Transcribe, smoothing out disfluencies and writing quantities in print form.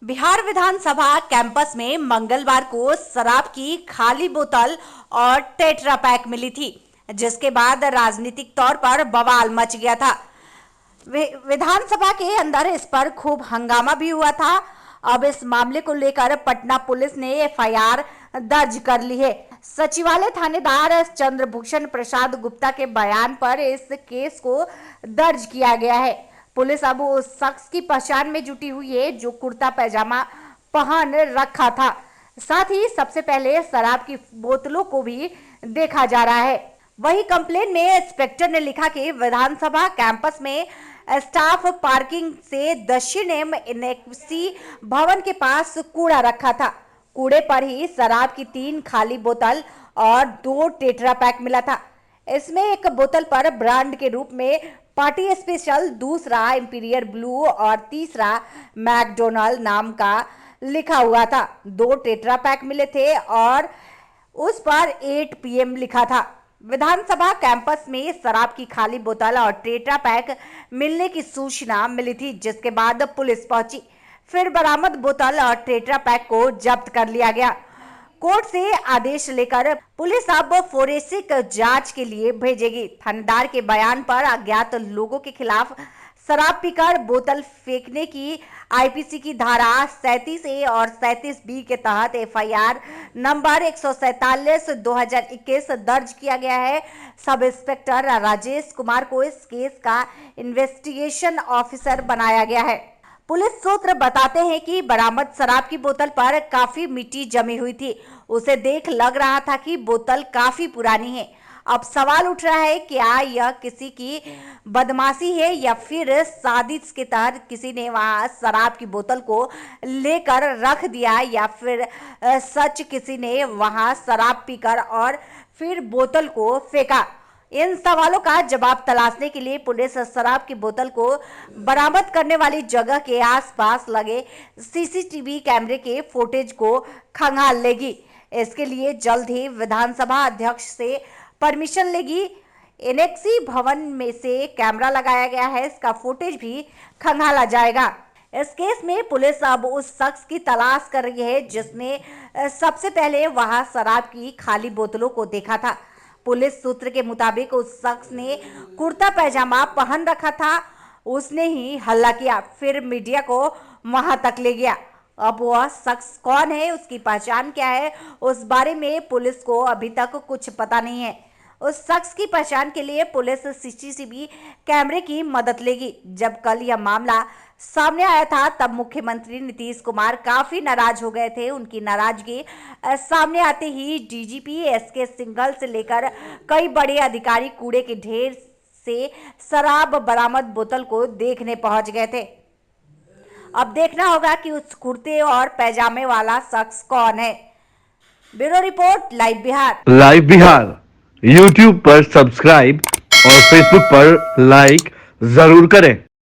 बिहार विधानसभा campus में मंगलवार को शराब की खाली बोतल और टेट्रा पैक मिली थी, जिसके बाद राजनीतिक तौर पर बवाल मच गया था। विधानसभा के अंदर इस पर खूब हंगामा भी हुआ था। अब इस मामले को लेकर पटना पुलिस ने एफआईआर दर्ज कर ली है। सचिवालय थानेदार चंद्रभूषण प्रसाद गुप्ता के बयान पर इस केस को दर्ज किया गया है। पुलिस अब उस शख्स की पहचान में जुटी हुई है जो कुर्ता पैजामा पहन रखा था। साथ ही सबसे पहले शराब की बोतलों को भी देखा जा रहा है। वही कंप्लेन में इंस्पेक्टर ने लिखा कि विधानसभा कैंपस में स्टाफ पार्किंग से दक्षिण एनेक्सी भवन के पास कूड़ा रखा था। कूड़े पर ही शराब की 3 खाली बोतल और 2 टेट्रा पैक मिला था। इसमें एक बोतल पर ब्रांड के रूप में पार्टी स्पेशल, दूसरा इंपीरियल ब्लू और तीसरा मैकडोनल्ड नाम का लिखा हुआ था। 2 टेट्रा पैक मिले थे और उस पर 8 PM लिखा था। विधानसभा कैंपस में शराब की खाली बोतल और टेट्रा पैक मिलने की सूचना मिली थी, जिसके बाद पुलिस पहुंची। फिर बरामद बोतल और टेट्रा पैक को जब्त कर लिया गया। कोर्ट से आदेश लेकर पुलिस अब फोरेंसिक जांच के लिए भेजेगी। थानेदार के बयान पर अज्ञात लोगों के खिलाफ शराब पीकर बोतल फेंकने की आईपीसी की धारा 37A और 37B के तहत एफआईआर नंबर 147/2021 दर्ज किया गया है। सब इंस्पेक्टर राजेश कुमार को इस केस का इन्वेस्टिगेशन ऑफिसर बनाया गया है। पुलिस सूत्र बताते हैं कि बरामद शराब की बोतल पर काफी मिट्टी जमी हुई थी। उसे देख लग रहा था कि बोतल काफी पुरानी है। अब सवाल उठ रहा है, क्या यह किसी की बदमाशी है या फिर साजिश के तहत किसी ने वहां शराब की बोतल को लेकर रख दिया, या फिर सच किसी ने वहां शराब पीकर और फिर बोतल को फेंका। इन सवालों का जवाब तलाशने के लिए पुलिस शराब की बोतल को बरामद करने वाली जगह के आसपास लगे सीसीटीवी कैमरे के फुटेज को खंगाल लेगी। इसके लिए जल्द ही विधानसभा अध्यक्ष से परमिशन लेगी। एनेक्सी भवन में से कैमरा लगाया गया है, इसका फुटेज भी खंगाला जाएगा। इस केस में पुलिस अब उस शख्स की तलाश कर रही है जिसने सबसे पहले वहां शराब की खाली बोतलों को देखा था। पुलिस सूत्र के मुताबिक उस शख्स ने कुर्ता पैजामा पहन रखा था। उसने ही हल्ला किया, फिर मीडिया को वहां तक ले गया। अब वह शख्स कौन है, उसकी पहचान क्या है, उस बारे में पुलिस को अभी तक कुछ पता नहीं है। उस शख्स की पहचान के लिए पुलिस सीसीटीवी कैमरे की मदद लेगी। जब कल यह मामला सामने आया था तब मुख्यमंत्री नीतीश कुमार काफी नाराज हो गए थे। उनकी नाराजगी सामने आते ही डीजीपी एसके सिंघल से लेकर कई बड़े अधिकारी कूड़े के ढेर से शराब बरामद बोतल को देखने पहुंच गए थे। अब देखना होगा कि उस कुर्ते और पैजामे वाला शख्स कौन है। Bureau report, live Bihar. Live Bihar YouTube पर सब्सक्राइब और Facebook पर लाइक जरूर करें।